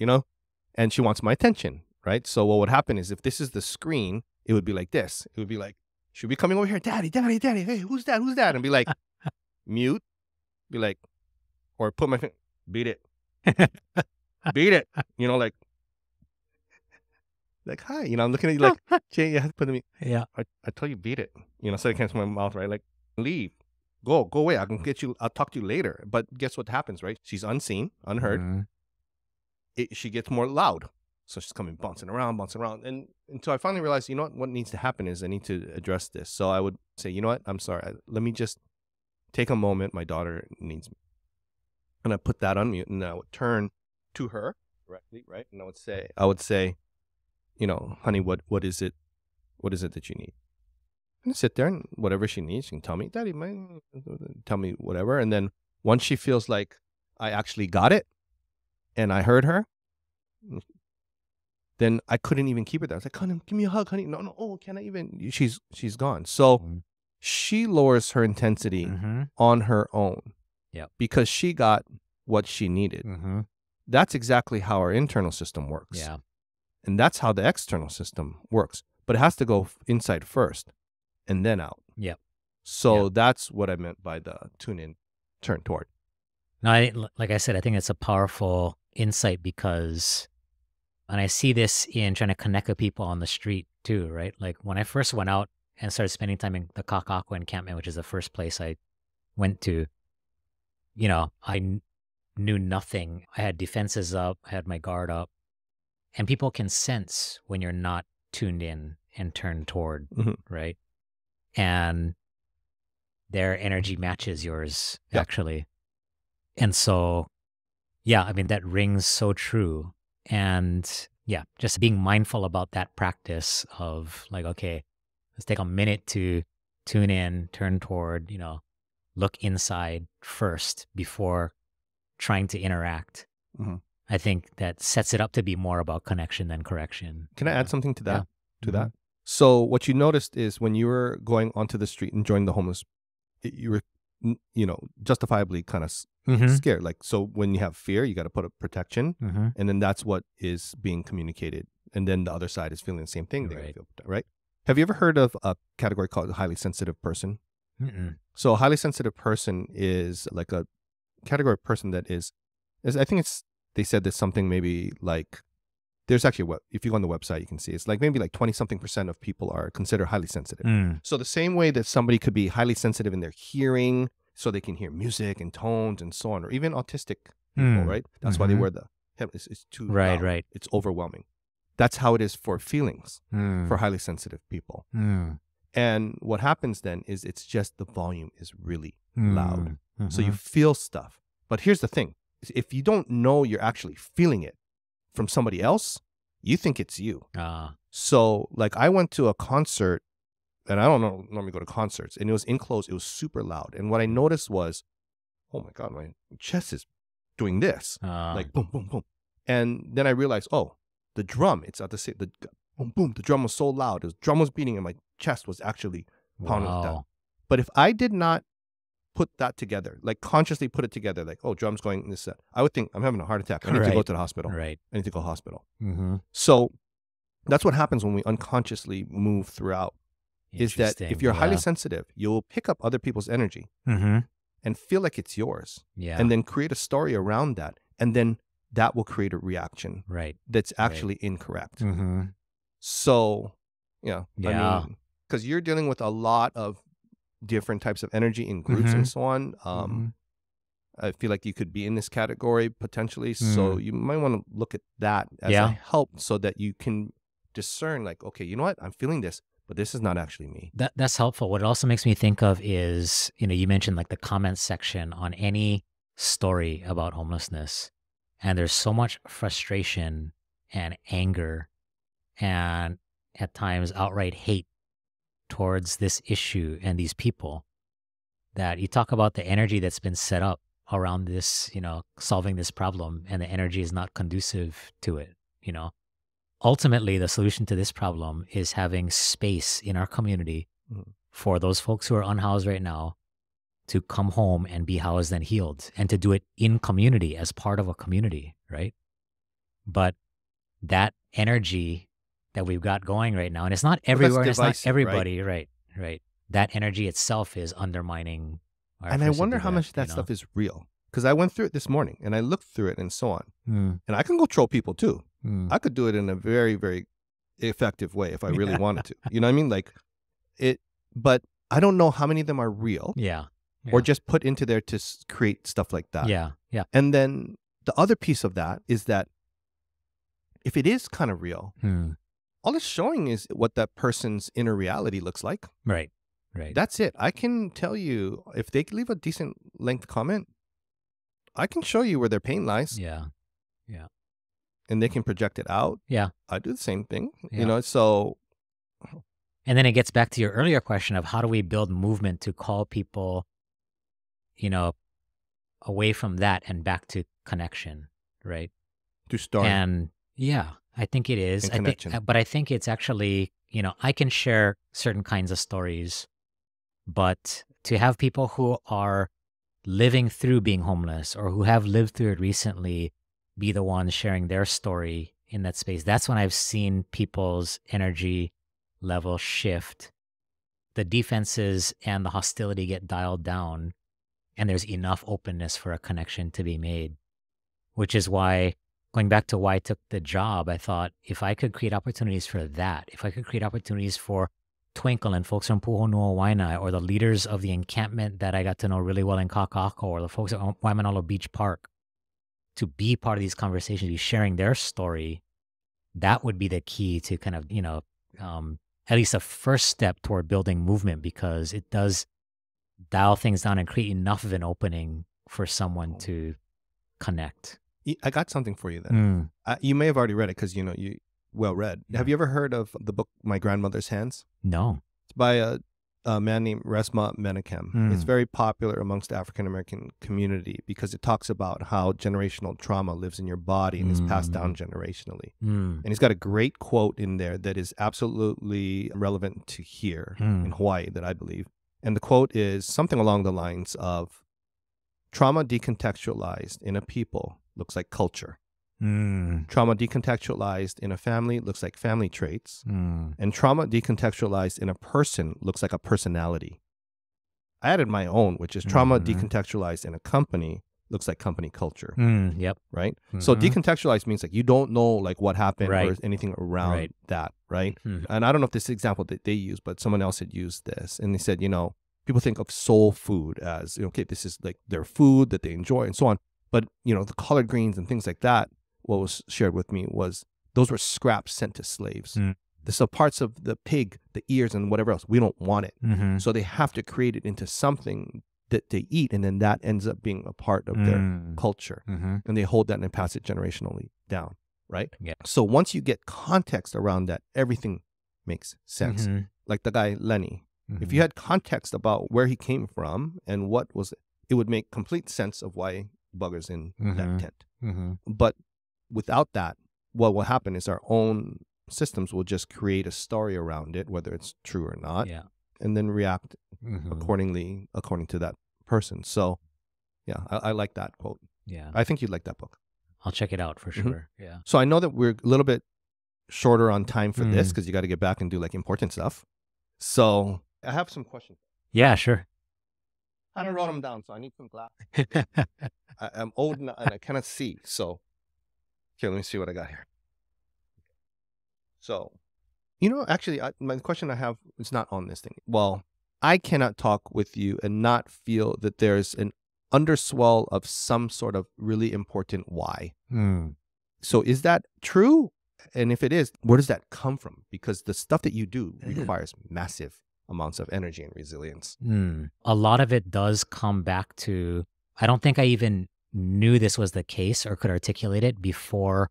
and she wants my attention, right? So what would happen is if this is the screen, it would be like this. It would be like, she'd be coming over here, daddy, hey, who's that? And be like, mute, be like, or put my finger, beat it, beat it, like, hi, I'm looking at you like, Jay, you have to put me, I tell you, beat it, so I can't my mouth, right? Like, leave, go away, I'll talk to you later. But guess what happens, right? She's unseen, unheard. She gets more loud. So she's coming, bouncing around. And until I finally realized, what needs to happen is I need to address this. So I would say, you know what? I'm sorry. Let me just take a moment. My daughter needs me. And I put that on mute and I would turn to her directly, right? And I would say, honey, what is it that you need? And I sit there and whatever she needs, she can tell me, Daddy, tell me whatever. And then once she feels like I actually got it and I heard her, then I couldn't even keep her there. I was like, honey, give me a hug, honey. No, oh, can I even? She's gone. So she lowers her intensity on her own because she got what she needed. That's exactly how our internal system works. Yeah. And that's how the external system works. But it has to go inside first and then out. Yep. So that's what I meant by the tune in, turn toward. No, like I said, I think it's a powerful insight because... And I see this in trying to connect with people on the street too, right? Like when I first went out and started spending time in the Kakakwa encampment, which is the first place I went to, I knew nothing. I had defenses up, I had my guard up. And people can sense when you're not tuned in and turned toward, right? And their energy matches yours, actually. And so, that rings so true. And just being mindful about that practice of like, okay, let's take a minute to tune in, turn toward, look inside first before trying to interact. I think that sets it up to be more about connection than correction. Can I add something to that? That? So what you noticed is when you were going onto the street and joining the homeless, you were, justifiably kind of scared. Like, so when you have fear, you got to put up protection. And then that's what is being communicated. And then the other side is feeling the same thing. Right? Have you ever heard of a category called a highly sensitive person? So a highly sensitive person is like a category of person that is I think they said there's something maybe like, there's actually if you go on the website, you can see it's like maybe like 20-something% of people are considered highly sensitive. So the same way that somebody could be highly sensitive in their hearing, so they can hear music and tones and so on, or even autistic people, right? That's why they wear the it's too Right, loud. right. It's overwhelming. That's how it is for feelings for highly sensitive people. And what happens then is it's just the volume is really loud. So you feel stuff. But here's the thing. If you don't know you're actually feeling it from somebody else, you think it's you. So like I went to a concert, and I don't normally go to concerts, and it was enclosed. It was super loud. And what I noticed was, oh my God, my chest is doing this, like boom, boom, boom. And then I realized, oh, the drum, it's at the same, the boom, boom, the drum was so loud. The drum was beating and my chest was actually pounding with that. But if I did not put that together, like consciously put it together, like, oh, drum's going in this set, I would think I'm having a heart attack. I need to go to the hospital. Right. I need to go to the hospital. So that's what happens when we unconsciously move throughout, is that if you're highly sensitive, you'll pick up other people's energy and feel like it's yours. And then create a story around that. And then that will create a reaction that's actually incorrect. So, I mean, because you're dealing with a lot of different types of energy in groups and so on. I feel like you could be in this category potentially. So you might want to look at that as a help so that you can discern like, okay, you know what? I'm feeling this, but this is not actually me. That's helpful. What it also makes me think of is, you mentioned like the comments section on any story about homelessness. And there's so much frustration and anger and at times outright hate towards this issue and these people, that you talk about the energy that's been set up around this, solving this problem, and the energy is not conducive to it. Ultimately, the solution to this problem is having space in our community for those folks who are unhoused right now to come home and be housed and healed, and to do it in community as part of a community, right? But that energy that we've got going right now, and it's not everywhere, and it's not everybody, right? That energy itself is undermining our And I wonder how much that stuff is real. Because I went through it this morning, and I looked through it and so on. And I can go troll people too. I could do it in a very, very effective way if I really wanted to. You know what I mean? Like it, but I don't know how many of them are real. Or just put into there to create stuff like that. And then the other piece of that is that if it is kind of real, all it's showing is what that person's inner reality looks like. Right. That's it. I can tell you, if they leave a decent length comment, I can show you where their pain lies. And they can project it out. I do the same thing, so. And then it gets back to your earlier question of how do we build movement to call people, away from that and back to connection, right? To start. And I think it is. But I think it's actually, I can share certain kinds of stories, but to have people who are living through being homeless or who have lived through it recently be the ones sharing their story in that space, that's when I've seen people's energy level shift. The defenses and the hostility get dialed down, and there's enough openness for a connection to be made, which is why, going back to why I took the job, I thought if I could create opportunities for that, if I could create opportunities for Twinkle and folks from Puʻuhonua O Waiʻanae, or the leaders of the encampment that I got to know really well in Kakako, or the folks at Waimanalo Beach Park, to be part of these conversations, be sharing their story, that would be the key to kind of, at least a first step toward building movement, because it does dial things down and create enough of an opening for someone to connect. I got something for you then. You may have already read it because, you well read. Have you ever heard of the book My Grandmother's Hands? No. It's by a man named Resmaa Menakem. It's very popular amongst the African-American community because it talks about how generational trauma lives in your body and is passed down generationally. And he's got a great quote in there that is absolutely relevant to here in Hawaii, that I believe. And the quote is something along the lines of, trauma decontextualized in a people looks like culture. Trauma decontextualized in a family looks like family traits. And trauma decontextualized in a person looks like a personality. I added my own, which is trauma decontextualized in a company looks like company culture. Right? So decontextualized means like you don't know like what happened or anything around that, right? And I don't know if this example that they use, but someone else had used this. And they said, people think of soul food as, okay, this is like their food that they enjoy and so on. But, the collard greens and things like that, what was shared with me was those were scraps sent to slaves. So parts of the pig, the ears and whatever else, we don't want it. So they have to create it into something that they eat, and then that ends up being a part of their culture. And they hold that and pass it generationally down, right? Yeah. So once you get context around that, everything makes sense. Like the guy Lenny, if you had context about where he came from and what was it would make complete sense of why Bugger's in that tent. But without that, what will happen is our own systems will just create a story around it, whether it's true or not, and then react accordingly according to that person. So, yeah, I like that quote. Yeah, I think you'd like that book. I'll check it out for sure. Yeah. So I know that we're a little bit shorter on time for this because you got to get back and do like important stuff. So I have some questions. Yeah, sure. I don't wrote them down, so I need some glasses. I'm old and I cannot see. So, here, let me see what I got here. So, actually, my question I have is not on this thing. Well, I cannot talk with you and not feel that there's an underswell of some sort of really important why. So is that true? And if it is, where does that come from? Because the stuff that you do requires massive amounts of energy and resilience. A lot of it does come back to, I don't think I even knew this was the case or could articulate it before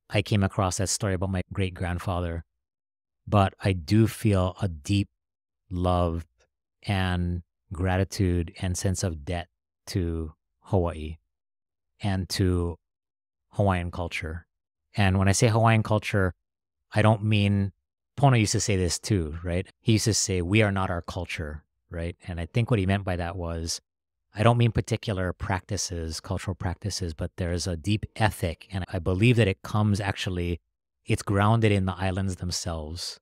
I came across that story about my great-grandfather. But I do feel a deep love and gratitude and sense of debt to Hawaii and to Hawaiian culture. And when I say Hawaiian culture, I don't mean, Pono used to say this too, right? He used to say, we are not our culture, right? And I think what he meant by that was, I don't mean particular practices, cultural practices, but there's a deep ethic. And I believe that it comes actually, it's grounded in the islands themselves,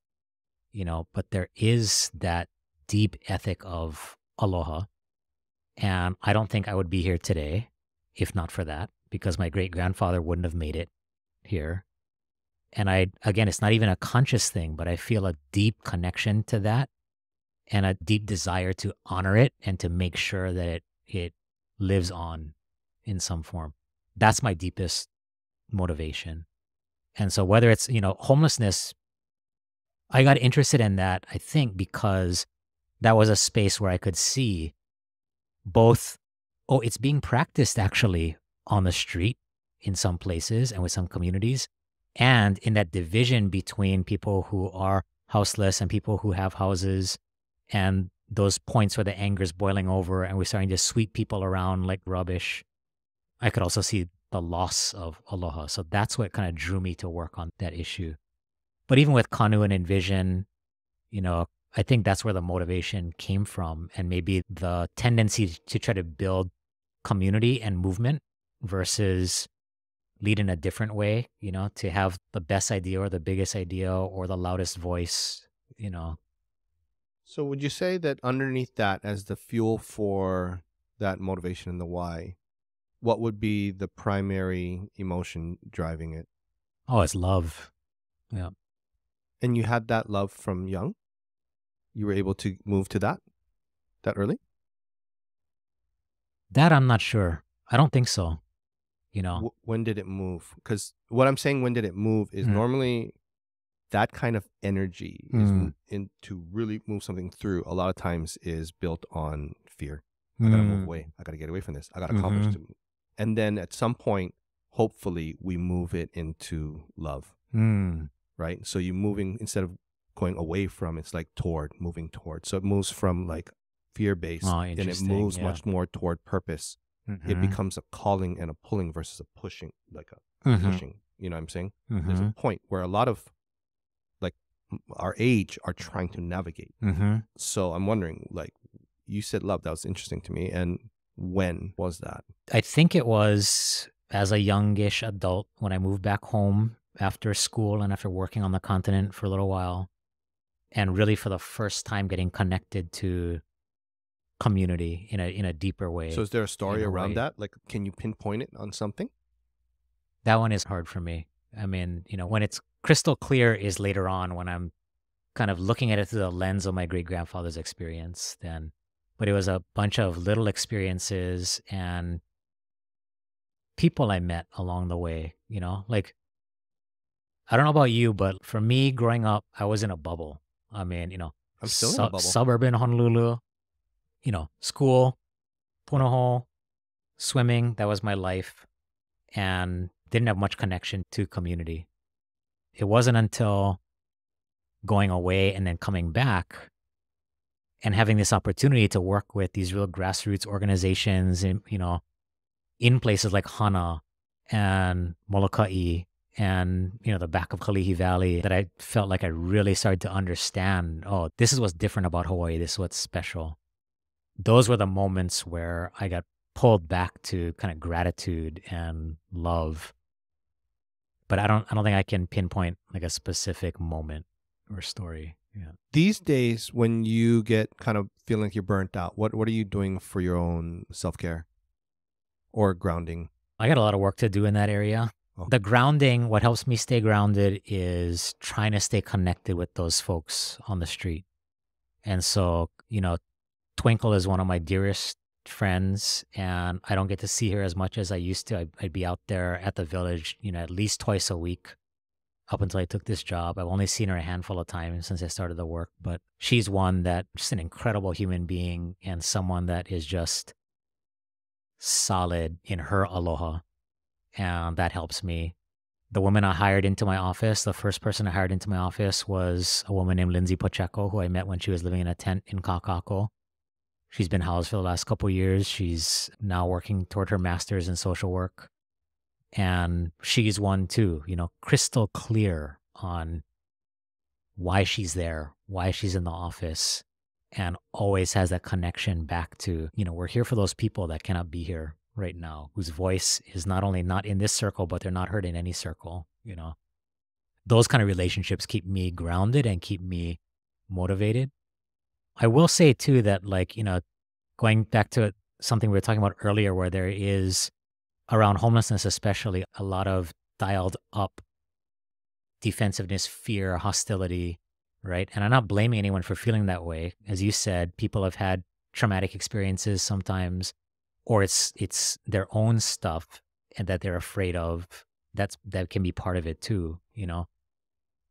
but there is that deep ethic of aloha. And I don't think I would be here today if not for that, because my great-grandfather wouldn't have made it here. And again, it's not even a conscious thing, but I feel a deep connection to that and a deep desire to honor it and to make sure that it lives on in some form. That's my deepest motivation. And so whether it's, homelessness, I got interested in that, I think, because that was a space where I could see both, it's being practiced actually on the street in some places and with some communities, and in that division between people who are houseless and people who have houses, and those points where the anger is boiling over and we're starting to sweep people around like rubbish. I could also see the loss of aloha. So that's what kind of drew me to work on that issue. But even with Kanu and Envision, I think that's where the motivation came from, and maybe the tendency to try to build community and movement versus lead in a different way, to have the best idea or the biggest idea or the loudest voice, So would you say that underneath that, as the fuel for that motivation and the why, what would be the primary emotion driving it? Oh, it's love. Yeah. And you had that love from young? You were able to move to that early? That I'm not sure. I don't think so. When did it move? Because what I'm saying, when did it move, is normally that kind of energy is to really move something through. A lot of times is built on fear. I gotta move away. I gotta get away from this. I gotta accomplish it. And then at some point, hopefully, we move it into love. Right? So you're moving, instead of going away from, it's like moving toward. So it moves from like fear-based, and it moves much more toward purpose. It becomes a calling and a pulling versus a pushing, like a pushing. You know what I'm saying? There's a point where a lot of like our age are trying to navigate. So I'm wondering, like you said love, that was interesting to me. And when was that? I think it was as a youngish adult when I moved back home after school and after working on the continent for a little while, and really for the first time getting connected to community in a deeper way. So is there a story around that? Like, can you pinpoint it on something? That one is hard for me. I mean, when it's crystal clear is later on when I'm kind of looking at it through the lens of my great-grandfather's experience then. But it was a bunch of little experiences and people I met along the way, like, I don't know about you, but for me growing up, I was in a bubble. I mean, I'm still in a bubble. suburban Honolulu, school, Puʻuhonua, swimming, that was my life, and didn't have much connection to community. It wasn't until going away and then coming back and having this opportunity to work with these real grassroots organizations in places like Hana and Molokai and, the back of Kalihi Valley that I felt like I really started to understand, oh, this is what's different about Hawaii. This is what's special. Those were the moments where I got pulled back to kind of gratitude and love. But I don't think I can pinpoint like a specific moment or story. Yeah. These days, when you get kind of feeling like you're burnt out, what are you doing for your own self-care or grounding? I got a lot of work to do in that area. Oh. The grounding, what helps me stay grounded is trying to stay connected with those folks on the street. And so, Twinkle is one of my dearest friends, and I don't get to see her as much as I used to. I'd be out there at the village, at least twice a week up until I took this job. I've only seen her a handful of times since I started the work, but she's one that just an incredible human being and someone that is just solid in her aloha. And that helps me. The woman I hired into my office, the first person I hired into my office was a woman named Lindsay Pacheco, who I met when she was living in a tent in Kakako. She's been housed for the last couple of years. She's now working toward her master's in social work. And she's one too, crystal clear on why she's there, why she's in the office, and always has that connection back to, we're here for those people that cannot be here right now, whose voice is not only not in this circle, but they're not heard in any circle, Those kind of relationships keep me grounded and keep me motivated. I will say too that going back to something we were talking about earlier where there is around homelessness, especially a lot of dialed up defensiveness, fear, hostility, right? And I'm not blaming anyone for feeling that way. As you said, people have had traumatic experiences sometimes, or it's their own stuff and that they're afraid of. That can be part of it too,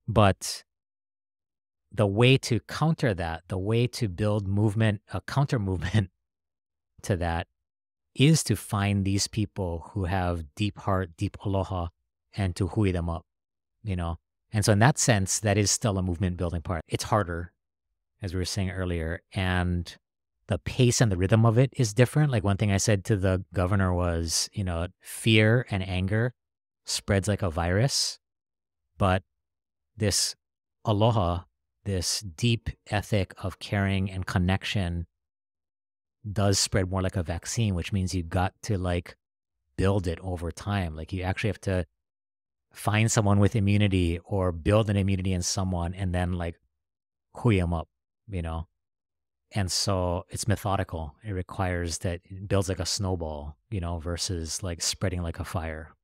But the way to counter that, the way to build movement, a counter movement to that is to find these people who have deep heart, deep aloha, and to hui them up, And so in that sense, that is still a movement building part. It's harder, as we were saying earlier, and the pace and the rhythm of it is different. Like one thing I said to the governor was, fear and anger spreads like a virus, but this aloha, this deep ethic of caring and connection does spread more like a vaccine, which means you got to build it over time. Like you actually have to find someone with immunity or build an immunity in someone and then hui them up, And so it's methodical. It requires that it builds like a snowball, versus spreading like a fire.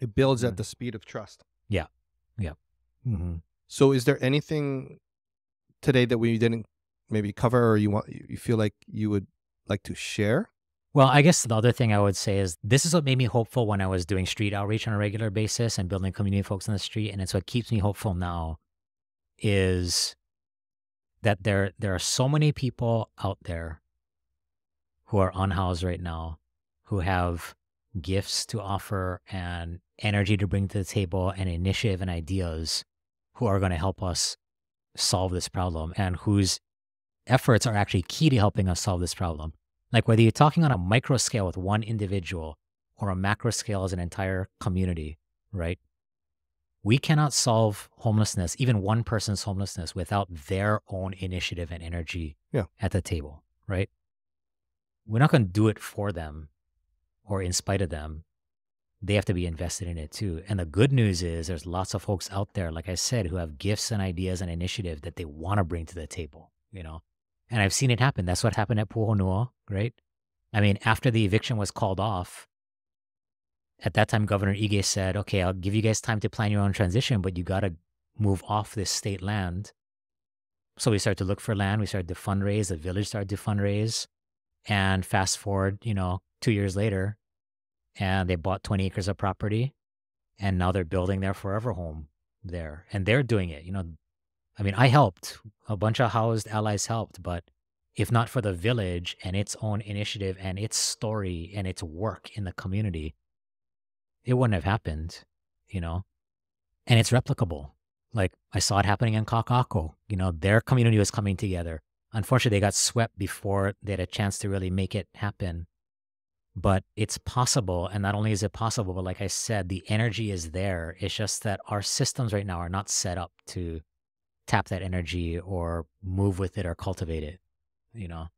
It builds at the speed of trust. Yeah. Yeah. Mm-hmm. So is there anything today that we didn't maybe cover or you feel like you would like to share? Well, I guess the other thing I would say is this is what made me hopeful when I was doing street outreach on a regular basis and building community folks on the street. And it's what keeps me hopeful now is that there are so many people out there who are unhoused right now, who have gifts to offer and energy to bring to the table and initiative and ideas, who are going to help us solve this problem and whose efforts are actually key to helping us solve this problem. Like whether you're talking on a micro scale with one individual or a macro scale as an entire community, right? We cannot solve homelessness, even one person's homelessness, without their own initiative and energy at the table, right? We're not going to do it for them or in spite of them. They have to be invested in it too. And the good news is there's lots of folks out there, like I said, who have gifts and ideas and initiative that they want to bring to the table, And I've seen it happen. That's what happened at Puʻuhonua, right? I mean, after the eviction was called off, at that time, Governor Ige said, okay, I'll give you guys time to plan your own transition, but you got to move off this state land. So we started to look for land. We started to fundraise. The village started to fundraise. And fast forward, 2 years later, and they bought 20 acres of property, and now they're building their forever home there. And they're doing it. I mean, I helped. A bunch of housed allies helped, but if not for the village and its own initiative and its story and its work in the community, it wouldn't have happened, you know? And it's replicable. Like I saw it happening in Kakako. Their community was coming together. Unfortunately, they got swept before they had a chance to really make it happen. But it's possible. And not only is it possible, but like I said, the energy is there. It's just that our systems right now are not set up to tap that energy or move with it or cultivate it, you know?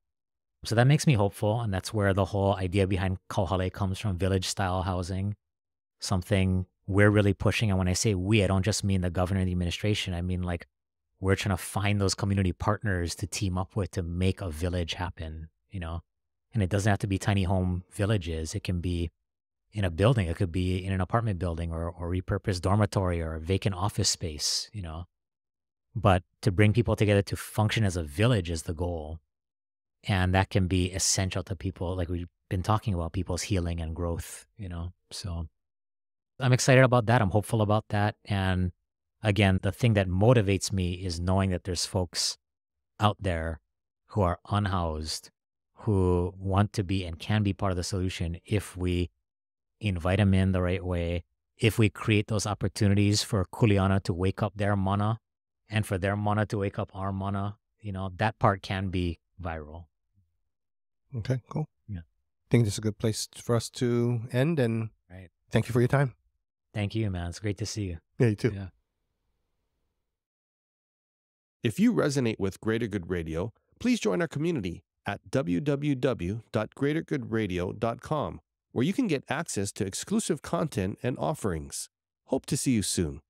So that makes me hopeful. And that's where the whole idea behind Kauhale comes from, village style housing, something we're really pushing. And when I say we, I don't just mean the governor and the administration. I mean, like, we're trying to find those community partners to team up with to make a village happen, And it doesn't have to be tiny home villages. It can be in a building. It could be in an apartment building or repurposed dormitory or a vacant office space, But to bring people together to function as a village is the goal. And that can be essential to people, like we've been talking about, people's healing and growth, So I'm excited about that. I'm hopeful about that. And again, the thing that motivates me is knowing that there's folks out there who are unhoused, who want to be and can be part of the solution if we invite them in the right way, if we create those opportunities for Kuleana to wake up their mana and for their mana to wake up our mana, that part can be viral. Okay, cool. Yeah. I think this is a good place for us to end, and right. Thank you for your time. Thank you, man. It's great to see you. Yeah, you too. Yeah. If you resonate with Greater Good Radio, please join our community at www.greatergoodradio.com, where you can get access to exclusive content and offerings. Hope to see you soon.